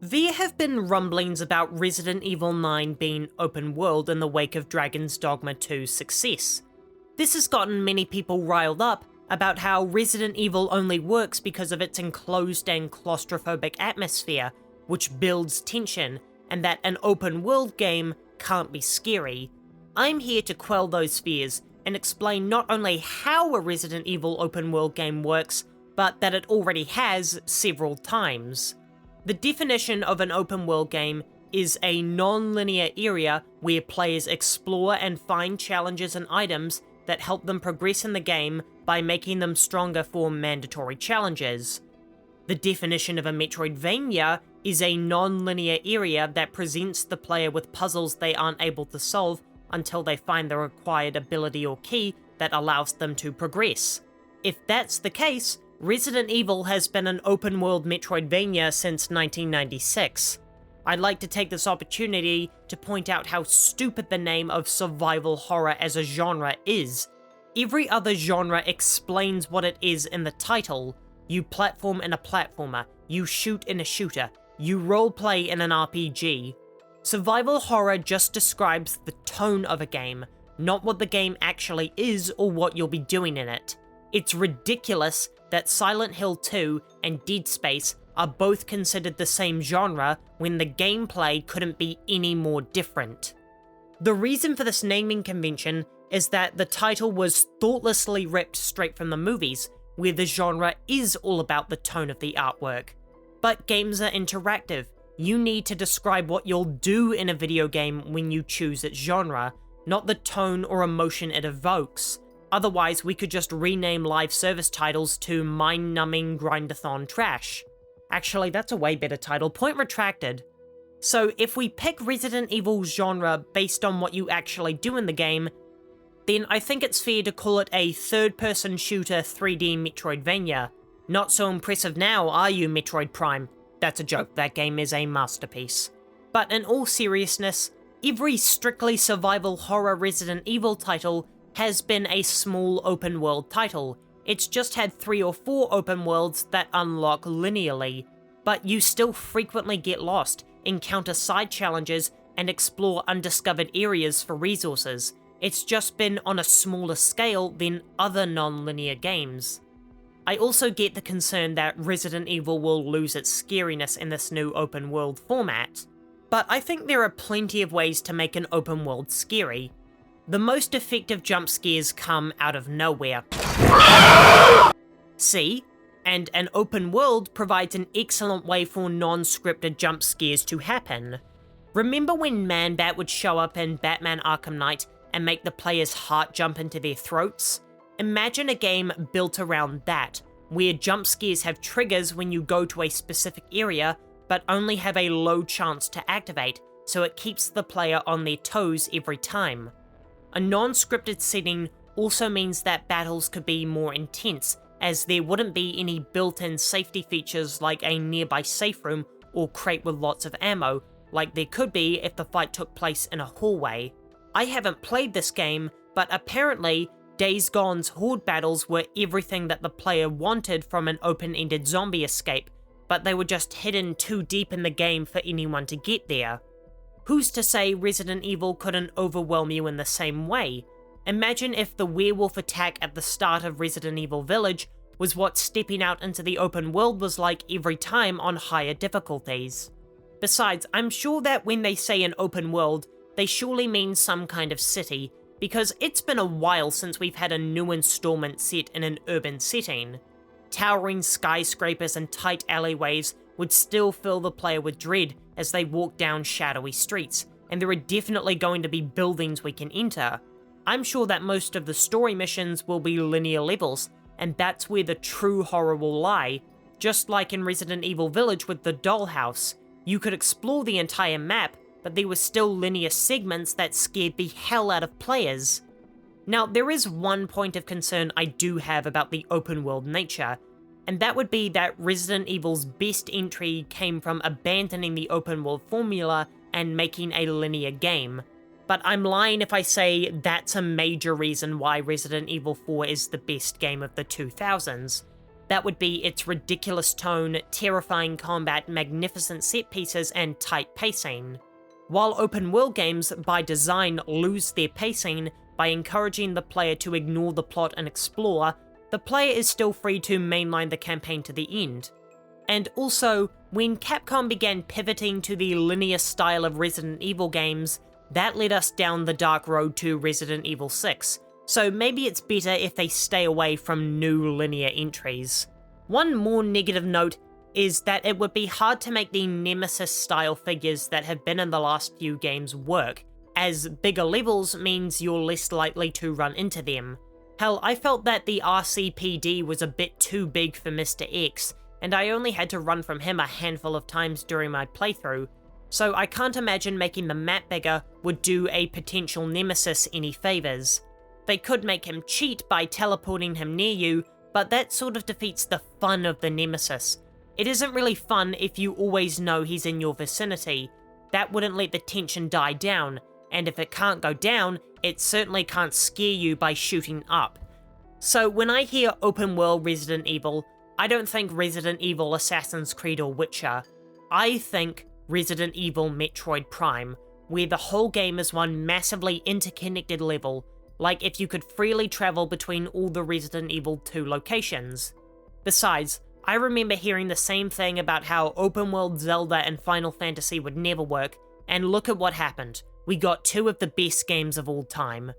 There have been rumblings about Resident Evil 9 being open world in the wake of Dragon's Dogma 2's success. This has gotten many people riled up about how Resident Evil only works because of its enclosed and claustrophobic atmosphere, which builds tension, and that an open world game can't be scary. I'm here to quell those fears and explain not only how a Resident Evil open world game works, but that it already has several times. The definition of an open world game is a non-linear area where players explore and find challenges and items that help them progress in the game by making them stronger for mandatory challenges. The definition of a Metroidvania is a non-linear area that presents the player with puzzles they aren't able to solve until they find the required ability or key that allows them to progress. If that's the case, Resident Evil has been an open-world Metroidvania since 1996. I'd like to take this opportunity to point out how stupid the name of survival horror as a genre is. Every other genre explains what it is in the title. You platform in a platformer, you shoot in a shooter, you roleplay in an RPG. Survival horror just describes the tone of a game, not what the game actually is or what you'll be doing in it. It's ridiculous that Silent Hill 2 and Dead Space are both considered the same genre when the gameplay couldn't be any more different. The reason for this naming convention is that the title was thoughtlessly ripped straight from the movies, where the genre is all about the tone of the artwork. But games are interactive. You need to describe what you'll do in a video game when you choose its genre, not the tone or emotion it evokes. Otherwise, we could just rename live service titles to mind-numbing grindathon trash. Actually, that's a way better title, point retracted. So if we pick Resident Evil's genre based on what you actually do in the game, then I think it's fair to call it a third-person shooter 3D Metroidvania. Not so impressive now, are you, Metroid Prime? That's a joke, that game is a masterpiece. But in all seriousness, every strictly survival horror Resident Evil title has been a small open world title. It's just had 3 or 4 open worlds that unlock linearly, but you still frequently get lost, encounter side challenges, and explore undiscovered areas for resources. It's just been on a smaller scale than other non-linear games. I also get the concern that Resident Evil will lose its scariness in this new open world format, but I think there are plenty of ways to make an open world scary. The most effective jump scares come out of nowhere. See? And an open world provides an excellent way for non-scripted jump scares to happen. Remember when Man-Bat would show up in Batman Arkham Knight and make the player's heart jump into their throats? Imagine a game built around that, where jump scares have triggers when you go to a specific area, but only have a low chance to activate, so it keeps the player on their toes every time. A non-scripted setting also means that battles could be more intense, as there wouldn't be any built-in safety features like a nearby safe room or crate with lots of ammo, like there could be if the fight took place in a hallway. I haven't played this game, but apparently Days Gone's horde battles were everything that the player wanted from an open-ended zombie escape, but they were just hidden too deep in the game for anyone to get there. Who's to say Resident Evil couldn't overwhelm you in the same way? Imagine if the werewolf attack at the start of Resident Evil Village was what stepping out into the open world was like every time on higher difficulties. Besides, I'm sure that when they say an open world, they surely mean some kind of city, because it's been a while since we've had a new installment set in an urban setting. Towering skyscrapers and tight alleyways would still fill the player with dread as they walk down shadowy streets, and there are definitely going to be buildings we can enter. I'm sure that most of the story missions will be linear levels, and that's where the true horror will lie. Just like in Resident Evil Village with the dollhouse, you could explore the entire map, but there were still linear segments that scared the hell out of players. Now, there is one point of concern I do have about the open world nature, and that would be that Resident Evil's best entry came from abandoning the open world formula and making a linear game. But I'm lying if I say that's a major reason why Resident Evil 4 is the best game of the 2000s. That would be its ridiculous tone, terrifying combat, magnificent set pieces, and tight pacing. While open world games, by design, lose their pacing by encouraging the player to ignore the plot and explore, the player is still free to mainline the campaign to the end. And also, when Capcom began pivoting to the linear style of Resident Evil games, that led us down the dark road to Resident Evil 6, so maybe it's better if they stay away from new linear entries. One more negative note is that it would be hard to make the Nemesis-style figures that have been in the last few games work, as bigger levels means you're less likely to run into them. Hell, I felt that the RCPD was a bit too big for Mr. X, and I only had to run from him a handful of times during my playthrough, so I can't imagine making the map bigger would do a potential Nemesis any favours. They could make him cheat by teleporting him near you, but that sort of defeats the fun of the Nemesis. It isn't really fun if you always know he's in your vicinity. That wouldn't let the tension die down, and if it can't go down, it certainly can't scare you by shooting up. So when I hear open world Resident Evil, I don't think Resident Evil Assassin's Creed or Witcher. I think Resident Evil Metroid Prime, where the whole game is one massively interconnected level, like if you could freely travel between all the Resident Evil 2 locations. Besides, I remember hearing the same thing about how open world Zelda and Final Fantasy would never work, and look at what happened. We got two of the best games of all time.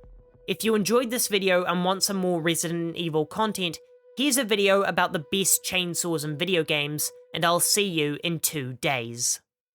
If you enjoyed this video and want some more Resident Evil content, here's a video about the best chainsaws in video games, and I'll see you in 2 days.